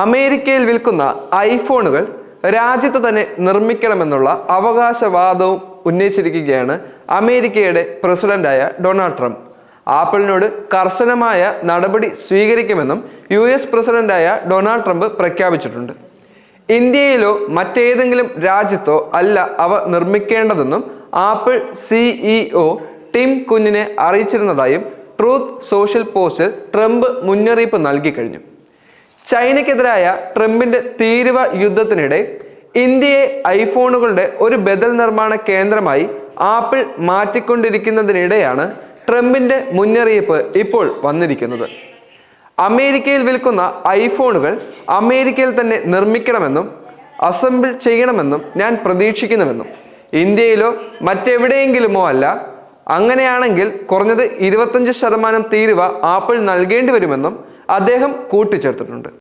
അമേരിക്കയിൽ വിൽക്കുന്ന ഐഫോണുകൾ രാജ്യത്ത് തന്നെ നിർമ്മിക്കണമെന്നുള്ള അവകാശവാദവും ഉന്നയിച്ചിരിക്കുകയാണ് അമേരിക്കയുടെ പ്രസിഡന്റായ ഡൊണാൾഡ് ട്രംപ്. ആപ്പിളിനോട് കർശനമായ നടപടി സ്വീകരിക്കുമെന്നും US പ്രസിഡന്റായ ഡൊണാൾഡ് ട്രംപ് പ്രഖ്യാപിച്ചിട്ടുണ്ട്. ഇന്ത്യയിലോ മറ്റേതെങ്കിലും രാജ്യത്തോ അല്ല അവ നിർമ്മിക്കേണ്ടതെന്നും ആപ്പിൾ CEO ടിം കുക്കിനെ അറിയിച്ചിരുന്നതായും ട്രൂത്ത് സോഷ്യൽ പോസ്റ്റിൽ ട്രംപ് മുന്നറിയിപ്പ് നൽകി കഴിഞ്ഞു. ചൈനയ്ക്കെതിരായ ട്രംപിന്റെ തീരുവ യുദ്ധത്തിനിടെ ഇന്ത്യയെ ഐഫോണുകളുടെ ഒരു ബദൽ നിർമ്മാണ കേന്ദ്രമായി ആപ്പിൾ മാറ്റിക്കൊണ്ടിരിക്കുന്നതിനിടെയാണ് ട്രംപിന്റെ മുന്നറിയിപ്പ് ഇപ്പോൾ വന്നിരിക്കുന്നത്. അമേരിക്കയിൽ വിൽക്കുന്ന ഐഫോണുകൾ അമേരിക്കയിൽ തന്നെ നിർമ്മിക്കണമെന്നും അസംബിൾ ചെയ്യണമെന്നും ഞാൻ പ്രതീക്ഷിക്കുന്നുവെന്നും ഇന്ത്യയിലോ മറ്റെവിടെയെങ്കിലുമോ അല്ല, അങ്ങനെയാണെങ്കിൽ കുറഞ്ഞത് 25% തീരുവ ആപ്പിൾ നൽകേണ്ടി വരുമെന്നും അദ്ദേഹം കൂട്ടിച്ചേർത്തിട്ടുണ്ട്.